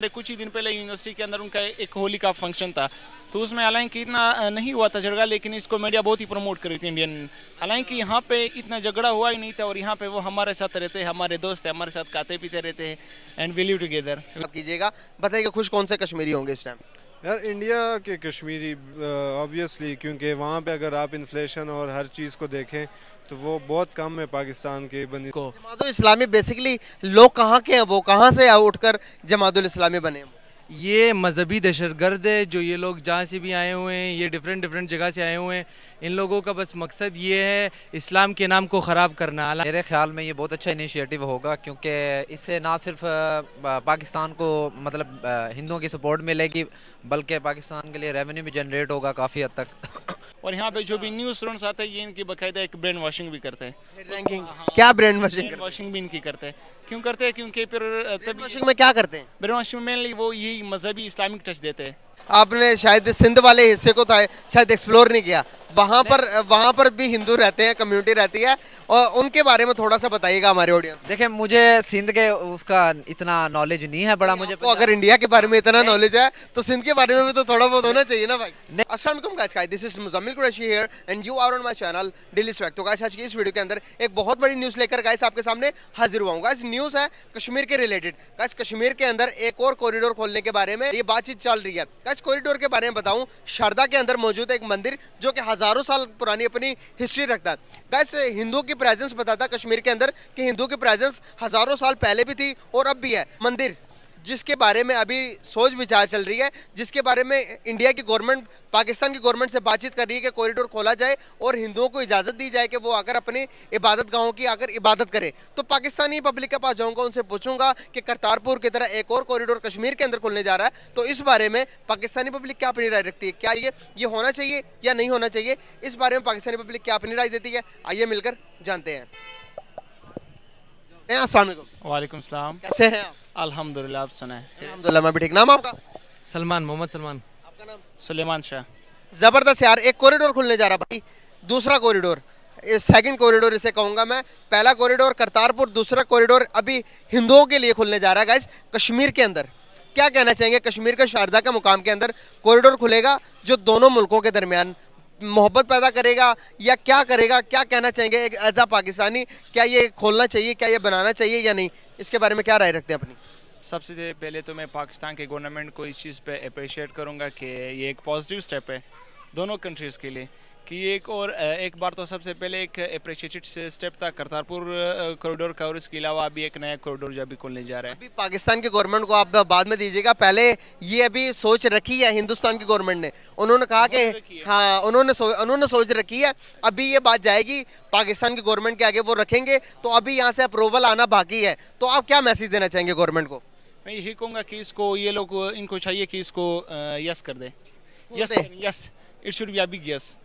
कुछ ही दिन पहले यूनिवर्सिटी के अंदर उनका एक होली का फंक्शन था, तो उसमें हालांकि इतना नहीं हुआ था झगड़ा, लेकिन इसको मीडिया बहुत ही प्रमोट करी थी इंडियन। हालांकि यहाँ पे इतना झगड़ा हुआ ही नहीं था, और यहाँ पे वो हमारे साथ रहते हैं, हमारे दोस्त हैं, हमारे साथ खाते पीते रहते हैं एंड वी लिव टुगेदर। कीजिएगा, बताइएगा खुश कौन से कश्मीरी होंगे इस टाइम? यार इंडिया के कश्मीरी ऑब्वियसली, क्योंकि वहाँ पे अगर आप इन्फ्लेशन और हर चीज़ को देखें तो वो बहुत कम है पाकिस्तान के बंदी को। जमातुल इस्लामी बेसिकली लोग कहाँ के हैं, वो कहाँ से उठकर जमातुल इस्लामी बने हैं? ये मजहबी दहशतगर्द है। जो ये लोग जहाँ से भी आए हुए हैं, ये डिफरेंट डिफरेंट जगह से आए हुए हैं, इन लोगों का बस मकसद ये है इस्लाम के नाम को ख़राब करना। मेरे ख्याल में ये बहुत अच्छा इनिशिएटिव होगा, क्योंकि इससे ना सिर्फ पाकिस्तान को मतलब हिंदुओं की सपोर्ट मिलेगी, बल्कि पाकिस्तान के लिए रेवेन्यू भी जनरेट होगा काफ़ी हद तक। और यहाँ पे जो भी न्यूज़ स्टूडेंट्स आते हैं, ये इनकी बाकायदा एक ब्रेन वॉशिंग भी करते हैं। रैंकिंग क्या ब्रेन वॉशिंग? ब्रेन वॉशिंग भी इनकी करते हैं। क्यों करते हैं? क्योंकि फिर ब्रेन वॉशिंग में क्या करते हैं? ब्रेन वॉशिंग में मेनली वो यही मजहबी इस्लामिक टच देते हैं। आपने शायद सिंध वाले हिस्से को था शायद एक्सप्लोर नहीं किया। वहाँ पर भी हिंदू रहते हैं, कम्युनिटी रहती है, और उनके बारे में थोड़ा सा बताइएगा हमारे ऑडियंस। देखिए, मुझे सिंध के उसका इतना नॉलेज नहीं है बड़ा। मुझे अगर इंडिया के बारे में इतना नॉलेज है तो सिंध के बारे में भी तो थोड़ा बहुत होना चाहिए ना भाई। अस्सलाम वालेकुम guys, this is Muzammil Qureshi here and you are on my channel daily swag. तो गाइस, आज की इस वीडियो के अंदर एक बहुत बड़ी न्यूज़ लेकर गाइस आपके सामने हाजिर हुआ हूं। गाइस, न्यूज़ है कश्मीर के रिलेटेड। गाइस, कश्मीर के अंदर एक और कॉरिडोर खोलने के बारे में ये बातचीत चल रही है। गाइस, कॉरिडोर के बारे में बताऊं, शारदा के अंदर मौजूद एक मंदिर जो कि हजारों साल पुरानी अपनी हिस्ट्री रखता है। गाइस, हिंदुओं की प्रेजेंस बताता कश्मीर के अंदर कि हिंदुओं की प्रेजेंस हजारों साल पहले भी थी और अब भी है। मंदिर जिसके बारे में अभी सोच विचार चल रही है, जिसके बारे में इंडिया की गवर्नमेंट पाकिस्तान की गवर्नमेंट से बातचीत कर रही है कि कॉरिडोर खोला जाए और हिंदुओं को इजाज़त दी जाए कि वो अगर अपनी इबादत गाहों की अगर इबादत करें। तो पाकिस्तानी पब्लिक के पास जाऊंगा, उनसे पूछूंगा कि करतारपुर की तरह एक और कॉरिडोर कश्मीर के अंदर खुलने जा रहा है, तो इस बारे में पाकिस्तानी पब्लिक क्या अपनी राय रखती है? क्या ये होना चाहिए या नहीं होना चाहिए? इस बारे में पाकिस्तानी पब्लिक क्या अपनी राय देती है, आइए मिलकर जानते हैं। अस्सलाम वालेकुम। वालेकुम सलाम। कैसे हैं आप? अल्हम्दुलिल्लाह, आप सुनाए? अल्हम्दुलिल्लाह, मैं भी ठीक। नाम आपका? सलमान, मोहम्मद सलमान। आपका नाम? सुलेमान शाह। जबरदस्त यार, एक कॉरिडोर खुलने जा रहा भाई, दूसरा कॉरिडोर, सेकंड कॉरिडोर इसे कहूंगा मैं। पहला कॉरिडोर करतारपुर, दूसरा कॉरिडोर अभी हिंदुओं के लिए खुलने जा रहा है। गाइस, कश्मीर के अंदर क्या कहना चाहेंगे? कश्मीर का शारदा का मुकाम के अंदर कॉरिडोर खुलेगा जो दोनों मुल्कों के दरमियान मोहब्बत पैदा करेगा या क्या करेगा? क्या कहना चाहेंगे एक एज आ पाकिस्तानी? क्या ये खोलना चाहिए, क्या ये बनाना चाहिए या नहीं? इसके बारे में क्या राय रखते हैं अपनी? सबसे पहले तो मैं पाकिस्तान के गवर्नमेंट को इस चीज़ पे अप्रिशिएट करूंगा कि ये एक पॉजिटिव स्टेप है दोनों कंट्रीज़ के लिए, कि एक बार तो सबसे पहले एक अप्रिशिएटेड स्टेप था करतारपुर कॉरिडोर का, और इसके अलावा अभी एक नया कॉरिडोर जो अभी खुलने जा रहा है। अभी पाकिस्तान की गवर्नमेंट को आप बाद में दीजिएगा, पहले ये अभी सोच रखी है हिंदुस्तान की गवर्नमेंट ने। उन्होंने कहा कि हाँ, उन्होंने सोच रखी है। अभी ये बात जाएगी पाकिस्तान की गवर्नमेंट के आगे, वो रखेंगे, तो अभी यहाँ से अप्रूवल आना बाकी है। तो आप क्या मैसेज देना चाहेंगे गवर्नमेंट को? मैं यही कहूँगा कि इनको चाहिए कि इसको यस कर दे। Yes, it should be a big yes.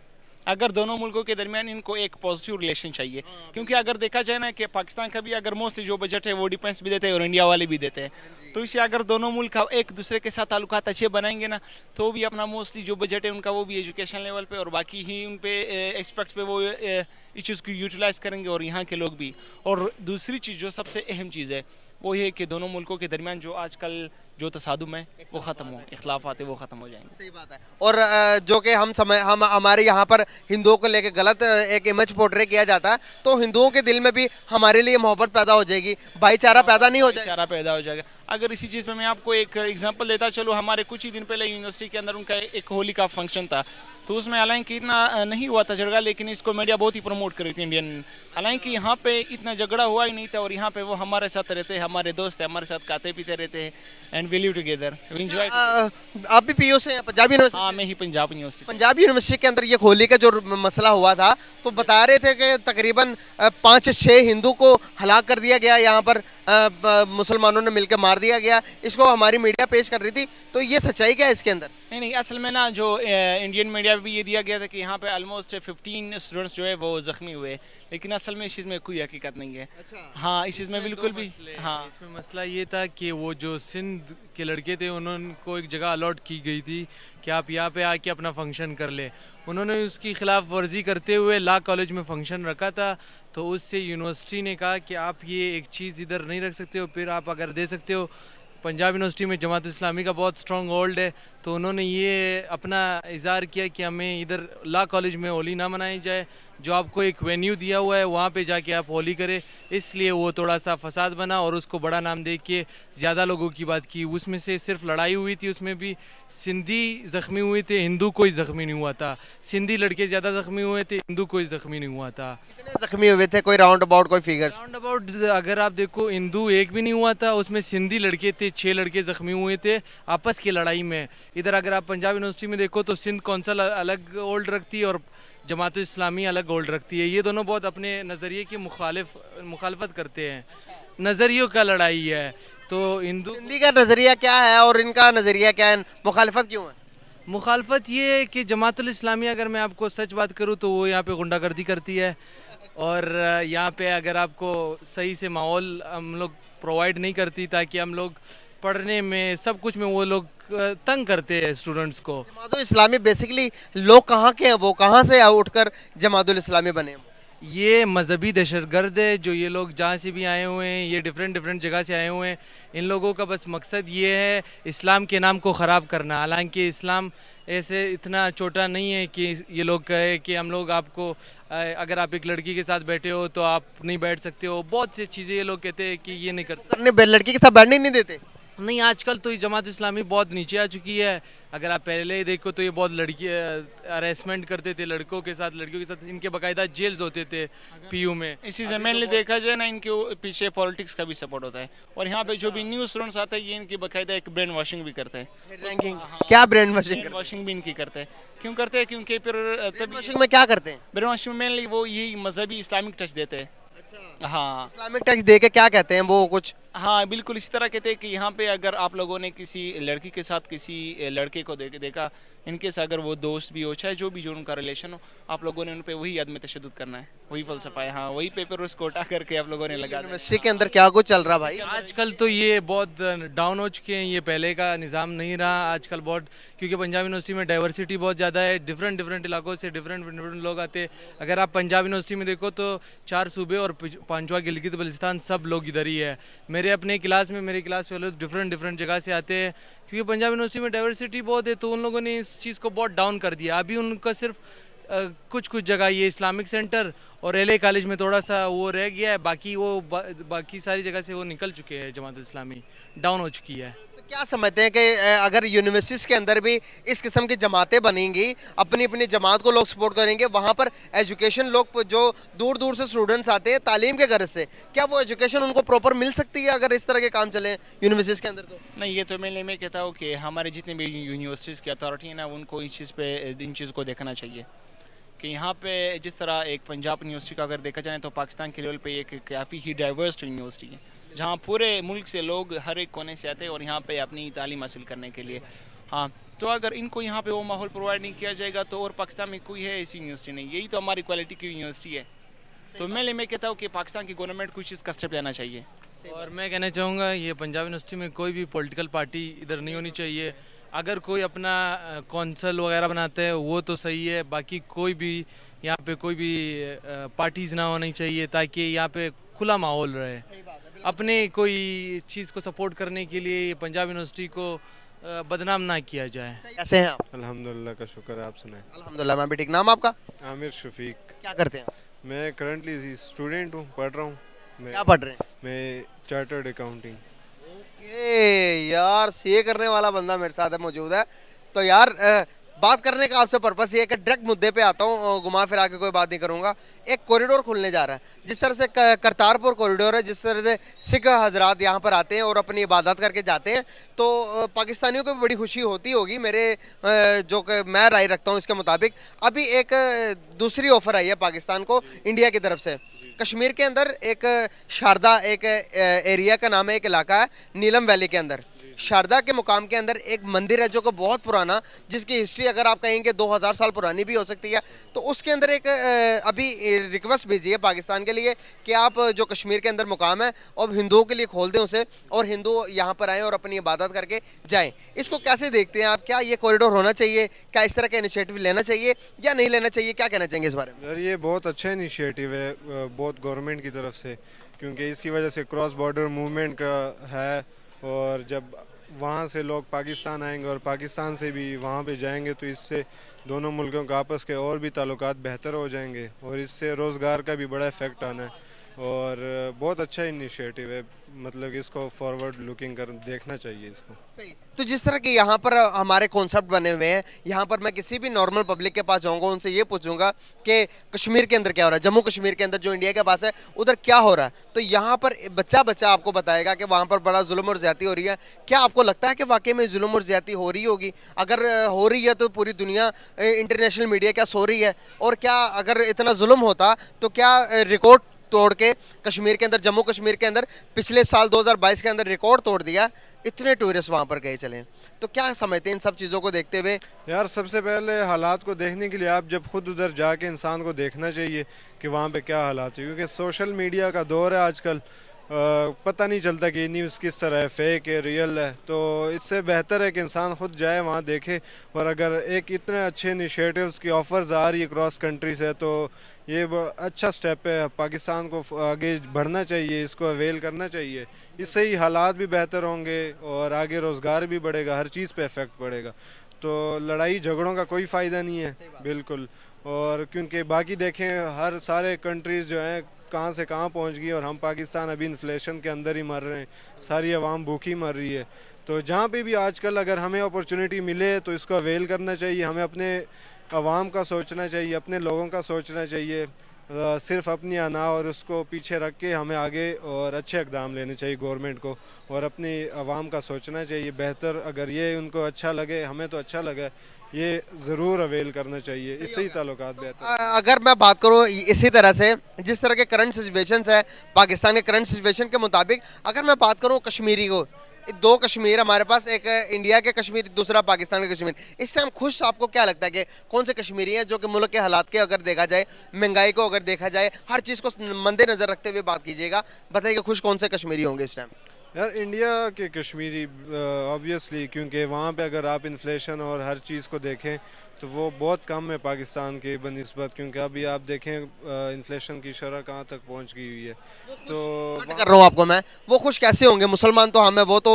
अगर दोनों मुल्कों के दरमियान इनको एक पॉजिटिव रिलेशन चाहिए, क्योंकि अगर देखा जाए ना कि पाकिस्तान का भी अगर मोस्टली जो बजट है वो डिफेंस भी देते हैं और इंडिया वाले भी देते हैं, तो इसे अगर दोनों मुल्क एक दूसरे के साथ ताल्लुकात अच्छे बनाएंगे ना, तो भी अपना मोस्टली जो बजट है उनका वो भी एजुकेशन लेवल पे और बाकी ही उन पे एक्सपेक्ट्स पे वो इश्यूज़ को यूटिलाइज करेंगे, और यहाँ के लोग भी। और दूसरी चीज़ जो सबसे अहम चीज़ है वो ये कि दोनों मुल्कों के दरमियान जो आजकल जो तसादुम है वो ख़त्म हो, इख्लाफात है वो ख़त्म हो जाएंगे। सही बात है। और जो कि हम हमारे यहाँ पर हिंदुओं को लेकर गलत एक इमेज पोर्ट्रे किया जाता है, तो हिंदुओं के दिल में भी हमारे लिए मोहब्बत पैदा हो जाएगी, भाईचारा पैदा नहीं हो जाएगा। भाईचारा पैदा हो जाएगा। अगर इसी चीज़ में मैं आपको एक एग्जांपल देता चलो, हमारे कुछ ही दिन पहले यूनिवर्सिटी के अंदर उनका एक होली का फंक्शन था, तो उसमें हालांकि इतना नहीं हुआ था झगड़ा, लेकिन इसको मीडिया बहुत ही प्रमोट करी थी इंडियन। हालांकि यहाँ पे इतना झगड़ा हुआ ही नहीं था, और यहाँ पे वो हमारे साथ रहते हैं, हमारे दोस्त हैं, हमारे साथ खाते पीते रहते हैं and we live together, we enjoy. आप भी पीओ से हैं, पंजाब यूनिवर्सिटी? हाँ, मैं ही पंजाब यूनिवर्सिटी। पंजाब यूनिवर्सिटी के अंदर ये होली का जो मसला हुआ था, तो बता रहे थे कि तकरीबन 5-6 हिंदू को हलाक कर दिया गया, यहाँ पर मुसलमानों ने मिलकर मार दिया गया। इसको हमारी मीडिया पेश कर रही थी, तो ये सच्चाई क्या है इसके अंदर? नहीं, असल में ना जो इंडियन मीडिया भी ये दिया गया था कि यहाँ पे ऑलमोस्ट 15 स्टूडेंट्स जो है वो जख्मी हुए, लेकिन असल में इस चीज़ में कोई हकीकत नहीं है। अच्छा। हाँ, इस चीज़ में बिल्कुल भी। हाँ, इसमें मसला ये था कि वो जो सिंध के लड़के थे, उनको एक जगह अलॉट की गई थी कि आप यहाँ पे आके अपना फंक्शन कर ले। उन्होंने उसकी खिलाफ वर्जी करते हुए लॉ कॉलेज में फंक्शन रखा था, तो उससे यूनिवर्सिटी ने कहा कि आप ये एक चीज़ इधर नहीं रख सकते हो, फिर आप अगर दे सकते हो पंजाब यूनिवर्सिटी में जमात इस्लामी का बहुत स्ट्रॉन्ग होल्ड है, तो उन्होंने ये अपना इज़हार किया कि हमें इधर लॉ कॉलेज में होली ना मनाई जाए, जो आपको एक वेन्यू दिया हुआ है वहाँ पे जाके आप होली करें। इसलिए वो थोड़ा सा फसाद बना और उसको बड़ा नाम दे के ज़्यादा लोगों की बात की। उसमें से सिर्फ लड़ाई हुई थी, उसमें भी सिंधी ज़ख्मी हुए थे, हिंदू कोई ज़ख्मी नहीं हुआ था। सिंधी लड़के ज़्यादा ज़ख्मी हुए थे, हिंदू कोई ज़ख्मी नहीं हुआ था। कितने जख्मी हुए थे, कोई राउंड अबाउट कोई फिगर्स? राउंड अबाउट अगर आप देखो, हिंदू एक भी नहीं हुआ था, उसमें सिंधी लड़के थे, 6 लड़के ज़ख्मी हुए थे आपस की लड़ाई में। इधर अगर आप पंजाब यूनिवर्सिटी में देखो तो सिंध कौंसल अलग होल्ड रखती है और जमात इस्लामी अलग होल्ड रखती है। ये दोनों बहुत अपने नज़रिए की मुखालफत करते हैं, नज़रियों का लड़ाई है। तो हिंदू सिंधी का नजरिया क्या है और इनका नजरिया क्या है, मुखालिफत क्यों है? मुखालफत ये है कि जमातुल इस्लामी, अगर मैं आपको सच बात करूँ तो वो यहाँ पे गुंडागर्दी करती है और यहाँ पे अगर आपको सही से माहौल हम लोग प्रोवाइड नहीं करती ताकि हम लोग पढ़ने में सब कुछ में वो लोग तंग करते हैं स्टूडेंट्स को। जमातुल इस्लामी बेसिकली लोग कहाँ के हैं, वो कहाँ से उठकर जमातुल इस्लामी बने? ये मजहबी दहशतगर्द है, जो ये लोग जहाँ से भी आए हुए हैं, ये डिफरेंट जगह से आए हुए हैं। इन लोगों का बस मकसद ये है इस्लाम के नाम को ख़राब करना। हालांकि इस्लाम ऐसे इतना छोटा नहीं है कि ये लोग कहे कि हम लोग आपको अगर आप एक लड़की के साथ बैठे हो तो आप नहीं बैठ सकते हो। बहुत सी चीज़ें ये लोग कहते हैं कि ये नहीं कर सकते। करने लड़की के साथ बैठने नहीं देते? नहीं, आजकल तो ये जमात इस्लामी बहुत नीचे आ चुकी है। अगर आप पहले ही देखो तो ये बहुत लड़की अरेस्टमेंट करते थे लड़कियों के साथ इनके बाकायदा जेल्स होते थे पीयू में। इसी से मेनली देखा जाए ना, इनके पीछे पॉलिटिक्स का भी सपोर्ट होता है और यहाँ पे जो भी न्यूज़ स्टूडेंट्स आते हैं ये इनकी बाकायदा एक ब्रेन वॉशिंग भी करते हैं। रैंकिंग क्या ब्रेन वॉशिंग? ब्रेन वॉशिंग भी इनकी करते हैं। क्यों करते हैं? क्योंकि फिर तभी वॉशिंग में क्या करते हैं? ब्रेन वॉशिंग में मेनली वो यही मजहबी इस्लामिक टच देते हैं। हाँ इस्लामिक टच दे के क्या कहते हैं वो कुछ? हाँ बिल्कुल इसी तरह कहते हैं कि यहाँ पे अगर आप लोगों ने किसी लड़की के साथ किसी लड़के को देखा, इनकेस अगर वो दोस्त भी हो चाहे जो भी जो उनका रिलेशन हो, आप लोगों ने उन पे वही अदम तशद्दुद करना है, वही फलसफा है। हाँ वही पेपर उसको उठा करके आप लोगों ने लगा दिया। यूनिवर्सिटी के अंदर क्या कुछ चल रहा भाई? आजकल तो ये बहुत डाउन हो चुके हैं, ये पहले का निज़ाम नहीं रहा आजकल बहुत, क्योंकि पंजाब यूनिवर्सिटी में डाइवर्सिटी बहुत ज़्यादा है। डिफरेंट इलाकों से डिफरेंट लोग आते हैं। अगर आप पंजाब यूनिवर्सिटी में देखो तो 4 सूबे और 5वां गिलगित बल्तिस्तान सब लोग इधर ही है। मेरे क्लास में लोग डिफरेंट जगह से आते हैं, क्योंकि पंजाब यूनिवर्सिटी में डाइवर्सिटी बहुत है। तो उन लोगों ने इस चीज़ को बहुत डाउन कर दिया। अभी उनका सिर्फ कुछ जगह ये इस्लामिक सेंटर और LA कॉलेज में थोड़ा सा वो रह गया है, बाकी सारी जगह से वो निकल चुके हैं। जमात इस्लामी डाउन हो चुकी है। तो क्या समझते हैं कि अगर यूनिवर्सिटीज़ के अंदर भी इस किस्म की जमातें बनेंगी, अपनी अपनी जमात को लोग सपोर्ट करेंगे, वहाँ पर एजुकेशन लोग जो दूर दूर से स्टूडेंट्स आते हैं तालीम के गर्ज से, क्या वो एजुकेशन उनको प्रॉपर मिल सकती है अगर इस तरह के काम चले यूनिवर्सिटीज़ के अंदर? तो नहीं, ये तो मैं कहता हूँ कि हमारे जितने भी यूनिवर्सिटीज़ की अथॉरिटी है ना, उनको इन चीज़ को देखना चाहिए कि यहाँ पे जिस तरह एक पंजाब यूनिवर्सिटी का अगर देखा जाए तो पाकिस्तान के लेवल पे एक काफ़ी ही डाइवर्स यूनिवर्सिटी है, जहाँ पूरे मुल्क से लोग हर एक कोने से आते हैं और यहाँ पे अपनी तालीम हासिल करने के लिए। हाँ, तो अगर इनको यहाँ पे वो माहौल प्रोवाइड नहीं किया जाएगा तो और पाकिस्तान में कोई है ऐसी यूनिवर्सिटी नहीं, यही तो हमारी क्वालिटी की यूनिवर्सिटी है। तो मैं कहता हूँ कि पाकिस्तान की गवर्नमेंट कुछ इसका स्टेप लेना चाहिए। और मैं कहना चाहूँगा ये पंजाब यूनिवर्सिटी में कोई भी पॉलिटिकल पार्टी इधर नहीं होनी चाहिए। अगर कोई अपना कौंसल वगैरह बनाता है वो तो सही है, बाकी कोई भी यहाँ पे कोई भी पार्टीज़ ना होनी चाहिए, ताकि यहाँ पे खुला माहौल रहे। अपने कोई चीज़ को सपोर्ट करने के लिए पंजाब यूनिवर्सिटी को बदनाम ना किया जाए। कैसे हैं आप? अल्हम्दुलिल्लाह का शुक्र है, आप सुनाएं। अल्हम्दुलिल्लाह, मैं भी ठीक। नाम आपका? आमिर शफीक। क्या करते हैं? मैं करंटली स्टूडेंट हूँ, पढ़ रहा हूँ। क्या पढ़ रहे हैं? मैं चार्टर्ड अकाउंटिंग। ओके यार, सीए करने वाला बंदा मेरे साथ मौजूद है। तो यार बात करने का आपसे पर्पस ये है कि डायरेक्ट मुद्दे पे आता हूँ, घुमा फिरा के कोई बात नहीं करूँगा। एक कॉरिडोर खुलने जा रहा है, जिस तरह से करतारपुर कॉरिडोर है, जिस तरह से सिख हजरात यहाँ पर आते हैं और अपनी इबादत करके जाते हैं, तो पाकिस्तानियों को भी बड़ी खुशी होती होगी। मेरे जो कि मैं राय रखता हूँ इसके मुताबिक अभी एक दूसरी ऑफर आई है पाकिस्तान को इंडिया की तरफ से। कश्मीर के अंदर एक शारदा एक एरिया का नाम है, एक इलाका है नीलम वैली के अंदर। शारदा के मुकाम के अंदर एक मंदिर है जो कि बहुत पुराना, जिसकी हिस्ट्री अगर आप कहेंगे 2000 साल पुरानी भी हो सकती है। तो उसके अंदर एक अभी रिक्वेस्ट भेजी है पाकिस्तान के लिए कि आप जो कश्मीर के अंदर मुकाम है और हिंदुओं के लिए खोल दें उसे, और हिंदू यहाँ पर आएँ और अपनी इबादत करके जाएँ। इसको कैसे देखते हैं आप? क्या ये कॉरिडोर होना चाहिए? क्या इस तरह का इनिशिएटिव लेना चाहिए या नहीं लेना चाहिए? क्या कहना चाहेंगे इस बारे में? यार ये बहुत अच्छा इनिशिएटिव है बहुत गवर्नमेंट की तरफ से, क्योंकि इसकी वजह से क्रॉस बॉर्डर मूवमेंट का है और जब वहाँ से लोग पाकिस्तान आएंगे और पाकिस्तान से भी वहाँ पे जाएंगे तो इससे दोनों मुल्कों का आपस के और भी ताल्लुकात बेहतर हो जाएंगे और इससे रोज़गार का भी बड़ा इफ़ेक्ट आना है और बहुत अच्छा इनिशिएटिव है, मतलब कि इसको फॉरवर्ड लुकिंग कर देखना चाहिए इसको। सही। तो जिस तरह के यहाँ पर हमारे कॉन्सेप्ट बने हुए हैं, यहाँ पर मैं किसी भी नॉर्मल पब्लिक के पास जाऊँगा, उनसे ये पूछूंगा कि कश्मीर के अंदर क्या हो रहा है, जम्मू कश्मीर के अंदर जो इंडिया के पास है उधर क्या हो रहा है, तो यहाँ पर बच्चा बच्चा आपको बताएगा कि वहाँ पर बड़ा जुल्म और ज्यादती हो रही है। क्या आपको लगता है कि वाकई में जुल्म और ज्यादती हो रही होगी? अगर हो रही है तो पूरी दुनिया, इंटरनेशनल मीडिया क्या सो रही है? और क्या अगर इतना जुल्म होता तो क्या रिकॉर्ड तोड़ के कश्मीर के अंदर, जम्मू कश्मीर के अंदर पिछले साल 2022 के अंदर रिकॉर्ड तोड़ दिया, इतने टूरिस्ट वहां पर गए चले, तो क्या समझते हैं इन सब चीज़ों को देखते हुए? यार सबसे पहले हालात को देखने के लिए आप जब खुद उधर जाके इंसान को देखना चाहिए कि वहाँ पे क्या हालात है, क्योंकि सोशल मीडिया का दौर है आजकल, पता नहीं चलता कि न्यूज़ किस तरह है, फेक है, रियल है। तो इससे बेहतर है कि इंसान खुद जाए वहाँ देखे। और अगर एक इतने अच्छे इनिशिएटिव्स की ऑफर्स आ रही है क्रॉस कंट्री से, तो ये अच्छा स्टेप है, पाकिस्तान को आगे बढ़ना चाहिए, इसको अवेल करना चाहिए। इससे ही हालात भी बेहतर होंगे और आगे रोज़गार भी बढ़ेगा, हर चीज़ पे इफ़ेक्ट पड़ेगा। तो लड़ाई झगड़ों का कोई फ़ायदा नहीं है बिल्कुल। और क्योंकि बाकी देखें हर सारे कंट्रीज़ जो हैं कहाँ से कहाँ पहुँच गई और हम पाकिस्तान अभी इन्फ्लेशन के अंदर ही मर रहे हैं, सारी आवाम भूखी मर रही है। तो जहाँ पे भी आजकल अगर हमें अपॉर्चुनिटी मिले तो इसको अवेल करना चाहिए। हमें अपने आवाम का सोचना चाहिए, अपने लोगों का सोचना चाहिए, सिर्फ अपनी अना और उसको पीछे रख के हमें आगे और अच्छे इक़दाम लेने चाहिए गवर्नमेंट को, और अपनी आवाम का सोचना चाहिए बेहतर। अगर ये उनको अच्छा लगे, हमें तो अच्छा लगा, ये ज़रूर अवेल करना चाहिए, इससे ही ताल्लुकात बेहतर। अगर मैं बात करूँ इसी तरह से, जिस तरह के करंट सिचुएशंस है पाकिस्तान के करंट सिचुएशन के मुताबिक, अगर मैं बात करूँ कश्मीरी को, दो कश्मीर हमारे पास, एक इंडिया के कश्मीर, दूसरा पाकिस्तान के कश्मीर, इस टाइम खुश आपको क्या लगता है कि कौन से कश्मीरी हैं जो कि मुल्क के हालात के अगर देखा जाए, महंगाई को अगर देखा जाए, हर चीज़ को मद्देनजर रखते हुए बात कीजिएगा, बताइए खुश कौन से कश्मीरी होंगे इस टाइम? यार इंडिया के कश्मीरी ऑब्वियसली, क्योंकि वहाँ पे अगर आप इन्फ्लेशन और हर चीज़ को देखें तो वो बहुत कम है पाकिस्तान के बनिस्बत, क्योंकि अभी आप देखें इन्फ्लेशन की शरह कहाँ तक पहुँच गई हुई है। तो कर रहा हूँ आपको मैं, वो खुश कैसे होंगे? मुसलमान तो हम है, वो तो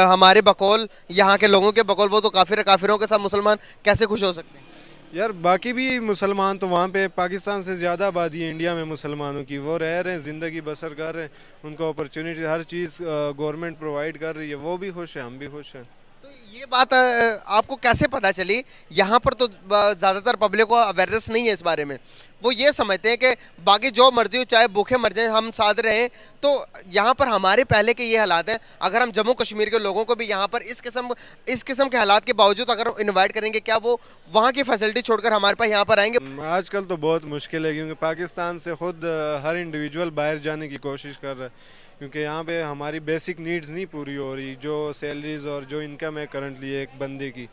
हमारे बकौल, यहाँ के लोगों के बकौल, वो तो काफिरों के साथ मुसलमान कैसे खुश हो सकते हैं? यार बाकी भी मुसलमान तो वहाँ पे पाकिस्तान से ज़्यादा आबादी है इंडिया में मुसलमानों की, वो रह रहे हैं, ज़िंदगी बसर कर रहे हैं, उनको अपॉर्चुनिटी हर चीज़ गवर्नमेंट प्रोवाइड कर रही है, वो भी खुश है, हम भी खुश हैं। तो ये बात आपको कैसे पता चली? यहाँ पर तो ज़्यादातर पब्लिक को अवेयरनेस नहीं है इस बारे में, वो ये समझते हैं कि बाकी जो मर्जी हो, चाहे भूखे मर जाएं, हम साथ रहें। तो यहाँ पर हमारे पहले के ये हालात हैं, अगर हम जम्मू कश्मीर के लोगों को भी यहाँ पर इस किस्म के हालात के बावजूद अगर इन्वाइट करेंगे, क्या वो वहाँ की फैसिलिटी छोड़कर हमारे पास यहाँ पर आएंगे? आजकल तो बहुत मुश्किल है, क्योंकि पाकिस्तान से खुद हर इंडिविजुअल बाहर जाने की कोशिश कर रहा है, क्योंकि यहाँ पे हमारी बेसिक नीड्स नहीं पूरी हो रही। जो सैलरीज और जो इनकम है करंटली एक बंदे की,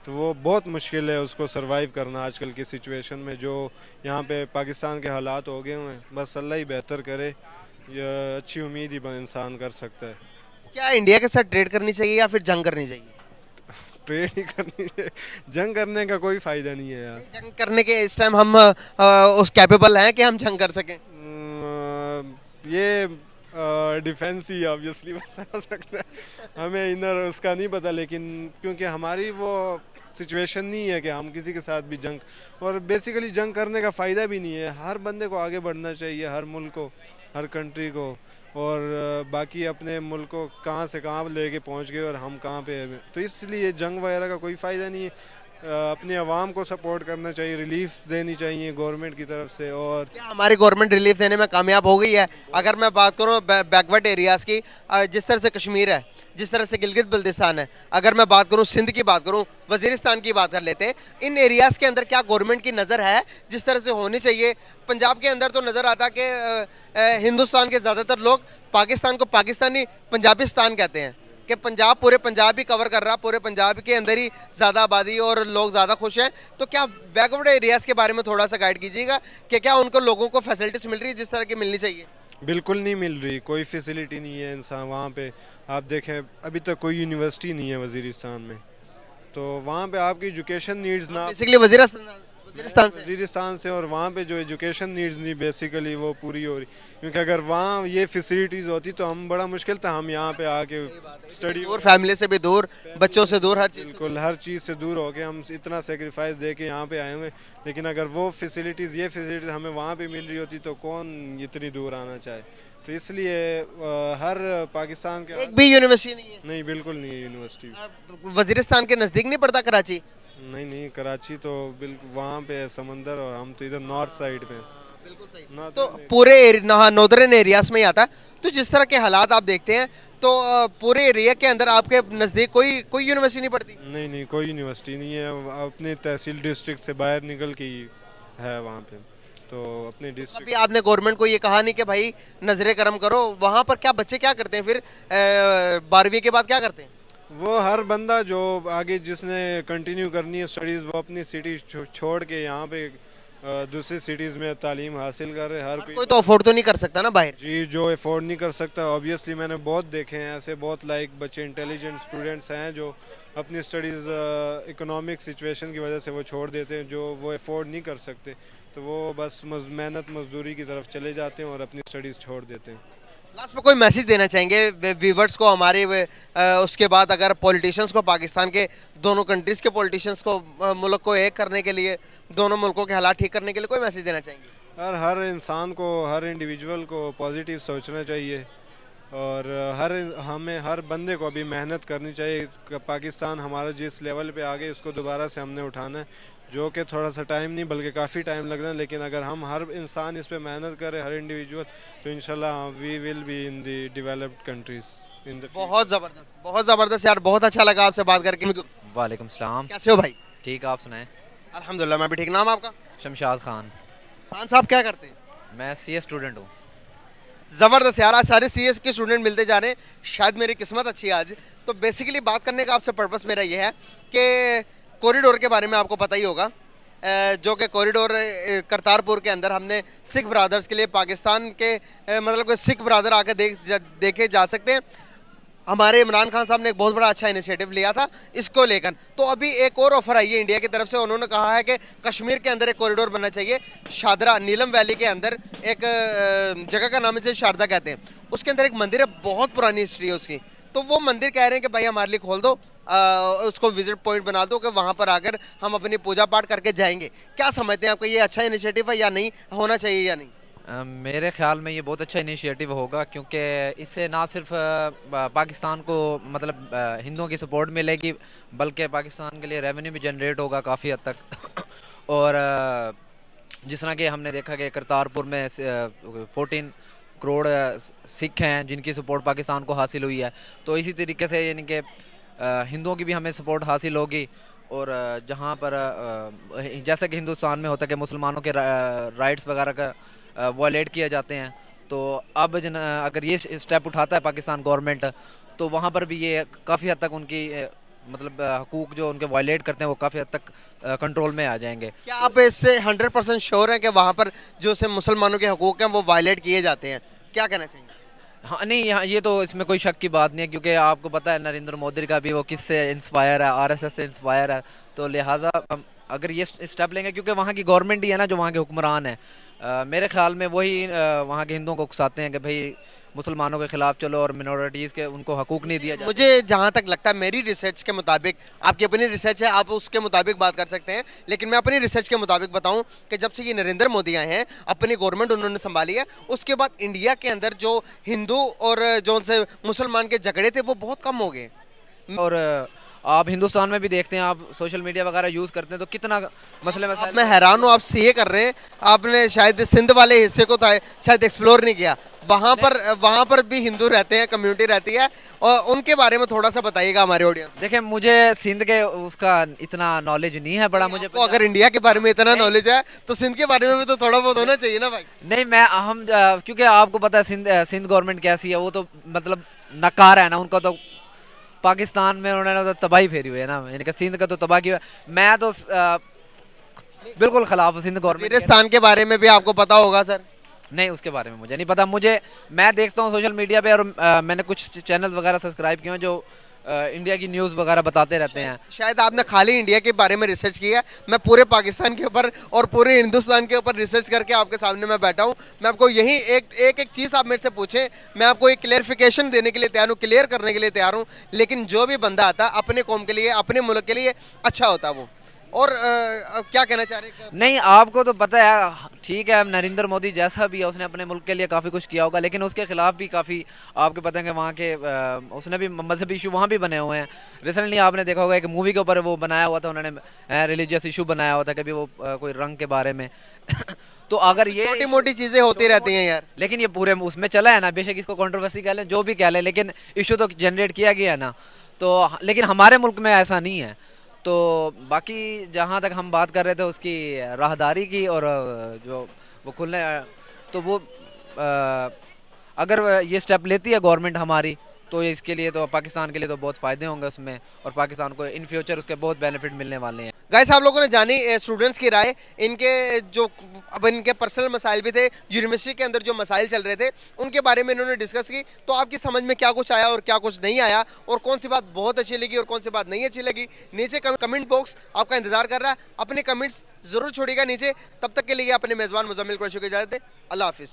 तो वो बहुत मुश्किल है उसको सरवाइव करना आजकल की सिचुएशन में। जो यहाँ पे पाकिस्तान के हालात हो गए हुए हैं, बस अल्लाह ही बेहतर करे, ये अच्छी उम्मीद ही इंसान कर सकता है। क्या इंडिया के साथ ट्रेड करनी चाहिए या फिर जंग करनी चाहिए? ट्रेड ही करनी है, जंग करने का कोई फ़ायदा नहीं है यार। जंग करने के इस टाइम हम उस कैपेबल हैं कि हम जंग कर सकें? ये डिफेंस ही ऑब्वियसली बता सकता है, हमें इनर उसका नहीं पता, लेकिन क्योंकि हमारी वो सिचुएशन नहीं है कि हम किसी के साथ भी जंग, और बेसिकली जंग करने का फ़ायदा भी नहीं है। हर बंदे को आगे बढ़ना चाहिए, हर मुल्क को, हर कंट्री को, और बाकी अपने मुल्क को कहाँ से कहाँ लेके पहुँच गए और हम कहाँ पे हैं। तो इसलिए जंग वगैरह का कोई फ़ायदा नहीं है। अपने आवाम को सपोर्ट करना चाहिए, रिलीफ देनी चाहिए गवर्नमेंट की तरफ से। और क्या हमारी गवर्नमेंट रिलीफ देने में कामयाब हो गई है? अगर मैं बात करूँ बैकवर्ड एरियाज़ की, जिस तरह से कश्मीर है, जिस तरह से गिलगित बल्तिस्तान है, अगर मैं बात करूँ सिंध की बात करूँ, वजीरिस्तान की बात कर लेते हैं, इन एरियाज़ के अंदर क्या गवर्नमेंट की नज़र है जिस तरह से होनी चाहिए? पंजाब के अंदर तो नज़र आता कि हिंदुस्तान के ज़्यादातर लोग पाकिस्तान को पाकिस्तानी पंजाबिस्तान कहते हैं, कि पंजाब पूरे पंजाब ही कवर कर रहा, पूरे पंजाब के अंदर ही ज़्यादा आबादी और लोग ज़्यादा खुश हैं। तो क्या बैकवर्ड एरियाज़ के बारे में थोड़ा सा गाइड कीजिएगा कि क्या उनको लोगों को फैसिलिटीज़ मिल रही है जिस तरह की मिलनी चाहिए? बिल्कुल नहीं मिल रही, कोई फैसिलिटी नहीं है इंसान वहाँ पे। आप देखें अभी तक कोई यूनिवर्सिटी नहीं है वजीरिस्तान में, तो वहाँ पे आपकी एजुकेशन नीड्स ना, बेसिकली वजीरिस्तान से, और वहाँ पे जो एजुकेशन नीड्स नहीं बेसिकली वो पूरी हो रही, क्योंकि अगर वहाँ ये फैसिलिटीज़ होती तो हम बड़ा मुश्किल था हम यहाँ पे आके स्टडी दूर, फैमिली से भी दूर, बच्चों से दूर, हर चीज़ से बिल्कुल हर चीज़ से दूर हो के हम इतना सेक्रीफाइस दे के यहाँ पे आए हुए, लेकिन अगर वो फैसिलिटीज़ ये फैसिलिटीज़ हमें वहाँ पे मिल रही होती तो कौन इतनी दूर आना चाहे। तो इसलिए हर पाकिस्तान के एक भी यूनिवर्सिटी नहीं है। नहीं, बिल्कुल नहीं है यूनिवर्सिटी। वजीरिस्तान के नज़दीक नहीं पड़ता कराची? नहीं, कराची तो बिल्कुल वहाँ पे है समंदर, और हम तो इधर नॉर्थ साइड पे। बिल्कुल सही। North तो में- पूरे नॉर्दर्न एरियाज में ही आता है। तो जिस तरह के हालात आप देखते हैं तो पूरे एरिया के अंदर आपके नज़दीक कोई यूनिवर्सिटी नहीं पड़ती? नहीं, कोई यूनिवर्सिटी नहीं है, अपने तहसील डिस्ट्रिक्ट से बाहर निकल के ही है वहाँ पे, तो अपने डिस्ट्रिक्ट। अभी आपने गवर्नमेंट को ये कहा नहीं कि भाई नजरे करम करो, वहाँ पर क्या बच्चे क्या करते हैं फिर 12वीं के बाद क्या करते हैं? वो हर बंदा जो आगे जिसने कंटिन्यू करनी है स्टडीज़ वो अपनी सिटी छोड़ के यहाँ पे दूसरी सिटीज़ में तालीम हासिल कर रहे हैं। हर कोई तो अफोर्ड तो नहीं कर सकता ना बाहर। जी, जो अफोर्ड नहीं कर सकता, ऑब्वियसली मैंने बहुत देखे हैं ऐसे, बहुत लाइक बच्चे इंटेलिजेंट स्टूडेंट्स हैं जो अपनी स्टडीज़ इकोनॉमिक सिचुएशन की वजह से वो छोड़ देते हैं, जो वो अफोर्ड नहीं कर सकते तो वो बस मेहनत मजदूरी की तरफ चले जाते हैं और अपनी स्टडीज़ छोड़ देते हैं। लास्ट में कोई मैसेज देना चाहेंगे व्यूवर्स को हमारे उसके बाद अगर पॉलिटिशियंस को, पाकिस्तान के दोनों कंट्रीज़ के पॉलिटिशियंस को, मुल्क को एक करने के लिए, दोनों मुल्कों के हालात ठीक करने के लिए कोई मैसेज देना चाहेंगे? हर इंसान को, हर इंडिविजुअल को पॉजिटिव सोचना चाहिए, और हर बंदे को अभी मेहनत करनी चाहिए। पाकिस्तान हमारा जिस लेवल पे आ गए उसको दोबारा से हमने उठाना है, जो कि थोड़ा सा टाइम नहीं बल्कि काफ़ी टाइम लगना है, लेकिन अगर हम हर इंसान इस पे मेहनत करे, हर इंडिविजुअल, तो इंशाल्लाह we will be in the developed countries in the. बहुत ज़बरदस्त यार, बहुत अच्छा लगा आपसे बात करके। वालेकुम सलाम। कैसे हो भाई? ठीक, आप सुनाएं। अल्हम्दुलिल्लाह मैं भी ठीक। नाम आपका? शमशाद खान। खान साहब क्या करते हैं? मैं सीए स्टूडेंट हूँ। ज़बरदस्त यार, आज सारे सीएस के स्टूडेंट मिलते जा रहे हैं, शायद मेरी किस्मत अच्छी है आज। तो बेसिकली बात करने का आपसे पर्पस मेरा ये है कि कॉरिडोर के बारे में आपको पता ही होगा, जो कि कॉरिडोर करतारपुर के अंदर हमने सिख ब्रादर्स के लिए, पाकिस्तान के मतलब कि सिख ब्रादर आकर देखे जा सकते हैं। हमारे इमरान खान साहब ने एक बहुत बड़ा अच्छा इनिशिएटिव लिया था इसको लेकर। तो अभी एक और ऑफर आई है इंडिया की तरफ से, उन्होंने कहा है कि कश्मीर के अंदर एक कॉरिडोर बनना चाहिए। शादरा नीलम वैली के अंदर एक जगह का नाम है शारदा कहते हैं, उसके अंदर एक मंदिर है, बहुत पुरानी हिस्ट्री है उसकी। तो वो मंदिर कह रहे हैं कि भाई हमारे लिए खोल दो, उसको विजिट पॉइंट बना दो कि वहाँ पर आकर हम अपनी पूजा पाठ करके जाएंगे। क्या समझते हैं, आपको ये अच्छा इनिशिएटिव है या नहीं, होना चाहिए या नहीं? मेरे ख्याल में ये बहुत अच्छा इनिशिएटिव होगा, क्योंकि इससे ना सिर्फ पाकिस्तान को मतलब हिंदुओं की सपोर्ट मिलेगी, बल्कि पाकिस्तान के लिए रेवेन्यू भी जनरेट होगा काफ़ी हद तक। और जिस तरह कि हमने देखा कि करतारपुर में 14 करोड़ सिख हैं जिनकी सपोर्ट पाकिस्तान को हासिल हुई है, तो इसी तरीके से यानी कि हिंदुओं की भी हमें सपोर्ट हासिल होगी। और जहाँ पर जैसा कि हिंदुस्तान में होता है कि मुसलमानों के राइट्स वगैरह का वायलेट किए जाते हैं, तो अब अगर ये स्टेप उठाता है पाकिस्तान गवर्नमेंट, तो वहाँ पर भी ये काफ़ी हद तक उनकी मतलब हकूक़ जो उनके वायलेट करते हैं वो काफ़ी हद तक कंट्रोल में आ जाएंगे। क्या आप इससे 100% श्योर हैं कि वहाँ पर जो से मुसलमानों के हकूक़ हैं वो वायलेट किए जाते हैं? क्या कहना चाहेंगे? हाँ, नहीं, यहाँ ये तो इसमें कोई शक की बात नहीं है, क्योंकि आपको पता है नरेंद्र मोदी का भी वो किससे इंस्पायर है, आरएसएस से इंस्पायर है। तो लिहाजा अगर ये स्टेप लेंगे, क्योंकि वहाँ की गवर्नमेंट ही है ना जो वहाँ के हुक्मरान है, मेरे ख्याल में वही वहाँ के हिंदुओं को उकसाते हैं कि भाई मुसलमानों के खिलाफ चलो और मिनॉरिटीज़ के उनको हकूक़ नहीं दिया जाता। मुझे जहाँ तक लगता है, मेरी रिसर्च के मुताबिक, आपकी अपनी रिसर्च है आप उसके मुताबिक बात कर सकते हैं, लेकिन मैं अपनी रिसर्च के मुताबिक बताऊं कि जब से ये नरेंद्र मोदी आए हैं, अपनी गवर्नमेंट उन्होंने संभाली है, उसके बाद इंडिया के अंदर जो हिंदू और जो उनसे मुसलमान के झगड़े थे वो बहुत कम हो गए। और आप हिंदुस्तान में भी देखते हैं, आप सोशल मीडिया वगैरह यूज़ करते हैं, तो कितना मसले मसाइल। मैं हैरान हूँ, आप सीए कर रहे हैं, आपने शायद सिंध वाले हिस्से को शायद एक्सप्लोर नहीं किया। वहाँ पर भी हिंदू रहते हैं, कम्युनिटी रहती है, और उनके बारे में थोड़ा सा बताइएगा हमारे ऑडियंस। देखिए, मुझे सिंध के उसका इतना नॉलेज नहीं है बड़ा। मुझे अगर इंडिया के बारे में इतना नॉलेज है तो सिंध के बारे में भी तो थोड़ा बहुत होना चाहिए ना भाई। नहीं, हम क्योंकि आपको पता है सिंध गवर्नमेंट कैसी है, वो तो मतलब नकार है ना उनका, तो पाकिस्तान में उन्होंने तो तबाही फेरी हुई है ना, यानी कि सिंध का तो तबाह किया। मैं तो बिल्कुल खिलाफ हूँ सिंध गवर्नमेंट। वजीरिस्तान के बारे में भी आपको पता होगा सर? नहीं, उसके बारे में मुझे नहीं पता। मैं देखता हूँ सोशल मीडिया पे, और मैंने कुछ चैनल्स वगैरह सब्सक्राइब किए हैं जो इंडिया की न्यूज़ वगैरह बताते रहते हैं। शायद आपने खाली इंडिया के बारे में रिसर्च किया, मैं पूरे पाकिस्तान के ऊपर और पूरे हिंदुस्तान के ऊपर रिसर्च करके आपके सामने मैं बैठा हूँ। मैं आपको यही एक चीज़ आप मेरे से पूछें, मैं आपको एक क्लियरिफिकेशन देने के लिए तैयार हूँ, क्लियर करने के लिए तैयार हूँ। लेकिन जो भी बंदा आता है अपने कौम के लिए, अपने मुल्क के लिए अच्छा होता है वो। और क्या कहना चाह रहे हैं? नहीं, आपको तो पता है, ठीक है, नरेंद्र मोदी जैसा भी है उसने अपने मुल्क के लिए काफ़ी कुछ किया होगा, लेकिन उसके खिलाफ भी काफ़ी आपको पता है कि वहाँ के उसने भी मजहबी इशू वहाँ भी बने हुए हैं। रिसेंटली आपने देखा होगा एक मूवी के ऊपर वो बनाया हुआ था उन्होंने, रिलीजियस इशू बनाया हुआ था, कभी वो कोई रंग के बारे में तो अगर ये छोटी मोटी चीज़ें होती रहती हैं यार, लेकिन ये पूरे उसमें चला है ना, बेशक इसको कंट्रोवर्सी कह लें जो भी कह लें, लेकिन इशू तो जनरेट किया गया है ना। तो लेकिन हमारे मुल्क में ऐसा नहीं है। तो बाकी जहाँ तक हम बात कर रहे थे उसकी राहदारी की और जो वो खुलने, तो वो अगर ये स्टेप लेती है गवर्नमेंट हमारी, तो इसके लिए तो पाकिस्तान के लिए तो बहुत फ़ायदे होंगे उसमें, और पाकिस्तान को इन फ्यूचर उसके बहुत बेनिफिट मिलने वाले हैं। गाइस आप लोगों ने जानी स्टूडेंट्स की राय, इनके जो अब इनके पर्सनल मसाइल भी थे, यूनिवर्सिटी के अंदर जो मसाइल चल रहे थे उनके बारे में इन्होंने डिस्कस की। तो आपकी समझ में क्या कुछ आया और क्या कुछ नहीं आया, और कौन सी बात बहुत अच्छी लगी और कौन सी बात नहीं अच्छी लगी, नीचे कमेंट बॉक्स आपका इंतजार कर रहा है। अपने कमेंट्स जरूर छोड़िएगा नीचे। तब तक के लिए अपने मेज़बान मुजम्मिल कुरैशी को इजाज़त दें। अल्लाह हाफिज़।